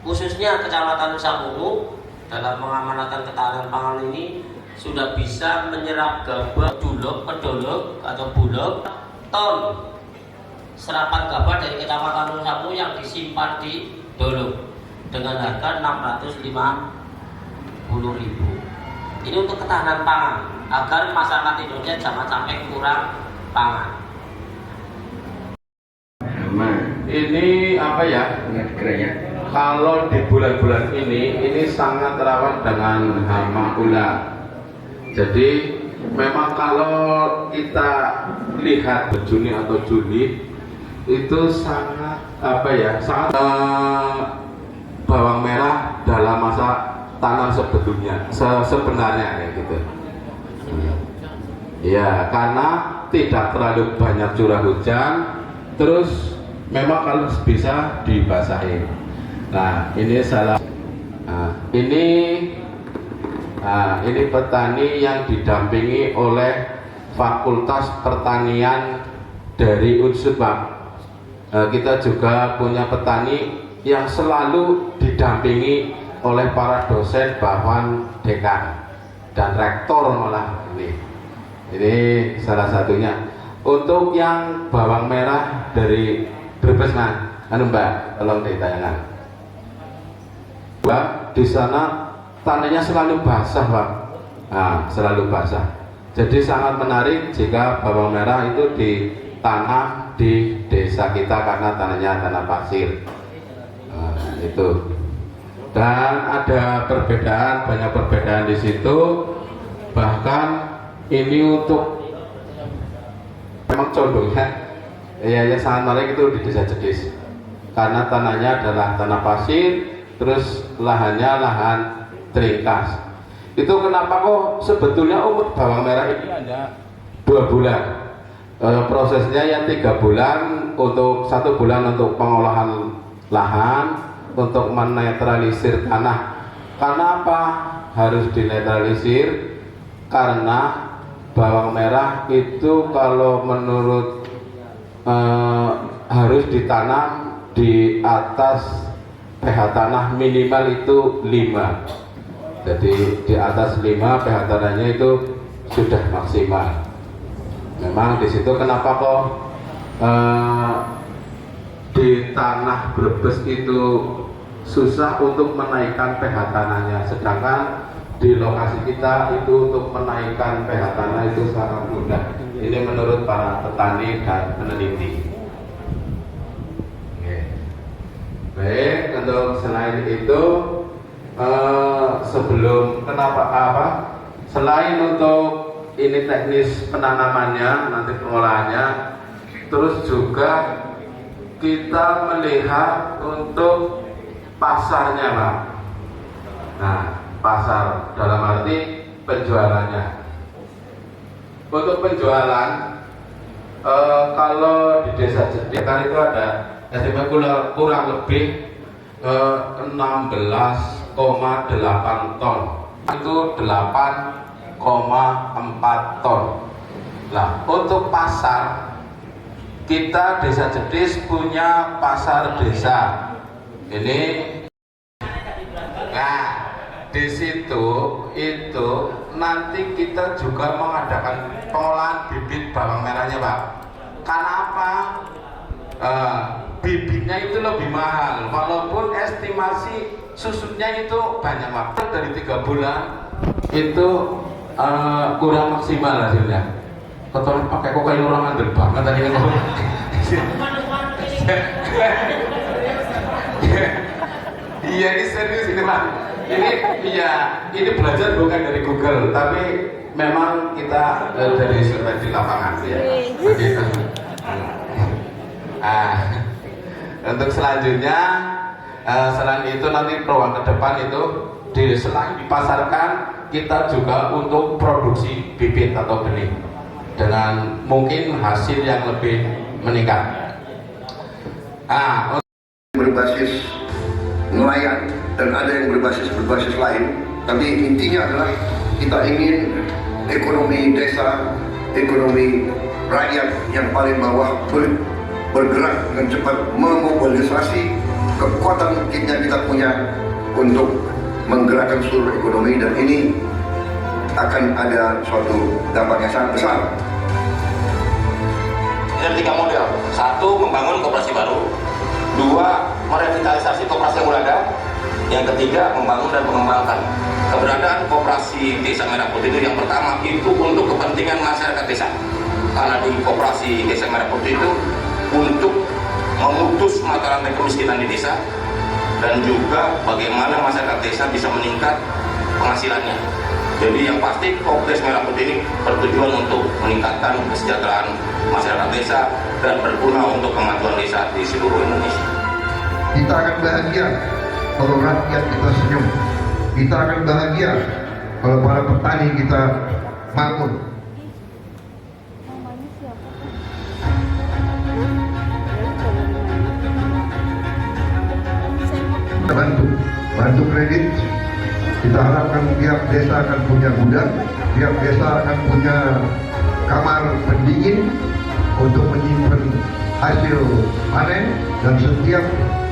khususnya Kecamatan Samunu dalam mengamankan ketahanan pangan ini sudah bisa menyerap gabah pedolok atau bulog ton serapan gabah dari Kecamatan Samunu yang disimpan di Dolok dengan harga 650.000. Ini untuk ketahanan pangan agar masyarakat Indonesia jangan sampai kurang pangan. Ini apa ya? Kalau di bulan-bulan ini sangat rawan dengan hama ular. Jadi memang kalau kita lihat Juni atau Juli itu sangat apa ya? Sangat bawang merah dalam masa tanam sebenarnya kayak gitu. Ya, karena tidak terlalu banyak curah hujan, terus memang kalau bisa dibasahi. Nah, ini ini petani yang didampingi oleh Fakultas Pertanian dari Unsur, Pak. Kita juga punya petani yang selalu didampingi oleh para dosen, bahkan dekan dan rektor malah ini salah satunya. Untuk yang bawang merah dari Brebes, Mbak, tolong ditayangkan. Mbak, di sana tanahnya selalu basah, Pak. Nah, selalu basah. Jadi sangat menarik jika bawang merah itu ditanam di desa kita karena tanahnya tanah pasir. Nah, itu. Dan ada perbedaan, banyak perbedaan di situ. Bahkan ini untuk memang condongnya ya sangat menarik itu di Desa Jedis karena tanahnya adalah tanah pasir, terus lahannya lahan teringkas. Itu kenapa kok sebetulnya umur bawang merah ini hanya 2 bulan, prosesnya ya 3 bulan, untuk 1 bulan untuk pengolahan lahan, untuk menetralisir tanah. Karena apa harus dinetralisir? Karena bawang merah itu kalau menurut harus ditanam di atas pH tanah minimal itu 5. Jadi di atas 5 pH tanahnya itu sudah maksimal. Memang di situ kenapa kok di tanah Brebes itu susah untuk menaikkan pH tanahnya, sedangkan di lokasi kita itu untuk menaikkan pH tanah itu sangat mudah. Ini menurut para petani dan peneliti. Oke. Baik, untuk selain itu sebelum selain untuk ini teknis penanamannya, nanti pengolahannya, terus juga kita melihat untuk pasarnya, Pak. Nah, pasar dalam arti penjualannya. Untuk penjualan, kalau di Desa Jedis kan itu ada estimasi kurang lebih 16,8 ton. Itu 8,4 ton. Nah, untuk pasar kita Desa Jedis punya pasar desa. Ini, nah, di situ itu nanti kita juga mengadakan pengolahan bibit bawang merahnya, Pak. Karena apa? Bibitnya itu lebih mahal, walaupun estimasi susutnya itu banyak, Pak. Dari 3 bulan itu kurang maksimal hasilnya. Kebetulan pakai kokain orang andel banget tadi kan. Iya, ini serius ini, Pak. Ini belajar bukan dari Google, tapi memang kita dari survei di lapangan ya. Begitu. Untuk selanjutnya, selain itu nanti peluang ke depan itu selain dipasarkan, kita juga untuk produksi bibit atau benih dengan mungkin hasil yang lebih meningkat. Berbasis nelayan dan ada yang berbasis lain, tapi intinya adalah kita ingin ekonomi desa, ekonomi rakyat yang paling bawah bergerak dengan cepat memobilisasi kekuatan yang kita punya untuk menggerakkan seluruh ekonomi, dan ini akan ada suatu dampak yang sangat besar. Ada 3 model. 1, membangun koperasi baru. 2, merevitalisasi koperasi yang sudah ada. Yang ketiga, membangun dan mengembangkan. Keberadaan koperasi Desa Merah Putih itu yang pertama itu untuk kepentingan masyarakat desa. Karena di koperasi Desa Merah Putih itu untuk memutus mata rantai kemiskinan di desa, dan juga bagaimana masyarakat desa bisa meningkat penghasilannya. Jadi yang pasti Koperasi Merah Putih ini bertujuan untuk meningkatkan kesejahteraan masyarakat desa dan berguna untuk kemajuan desa di seluruh Indonesia. Kita akan bahagia kalau rakyat kita senyum. Kita akan bahagia kalau para petani kita makmur. Bantu kredit. Kita harapkan tiap desa akan punya gudang, tiap desa akan punya kamar pendingin untuk menyimpan hasil panen, dan setiap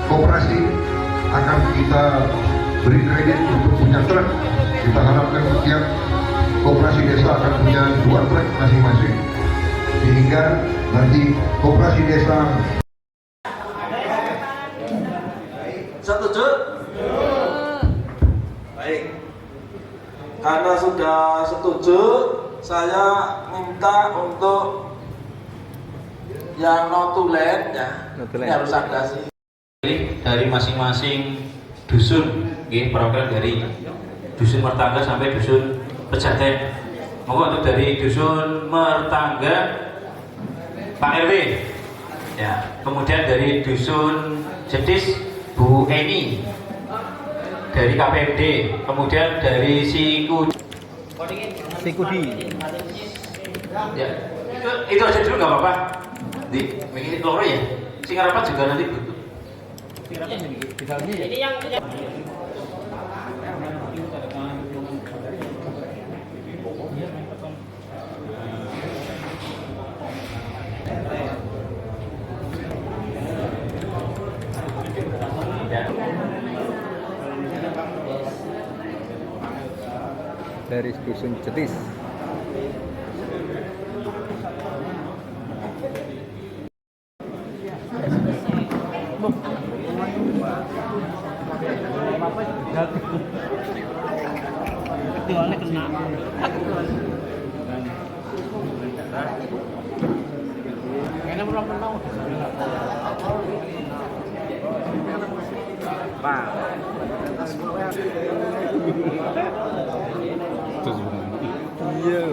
koperasi akan kita beri kredit untuk punya truk. Kita harapkan setiap koperasi desa akan punya 2 truk masing-masing, sehingga nanti koperasi desa. Setuju? Baik. Karena sudah setuju, saya minta untuk yang notulen ya. Ini harus ada sih. Dari masing-masing dusun, perwakilan dari dusun Mertangga sampai dusun Pejaten. Mohon untuk dari dusun Mertangga Pak RW, ya. Kemudian dari dusun Jedis Bu Eni dari KPMD, kemudian dari Sikudi. Ya, itu aja dulu nggak apa-apa. Di ini loro ya. Sing rapat juga nanti butuh. Ini yang dari dusun Cetis. Iya.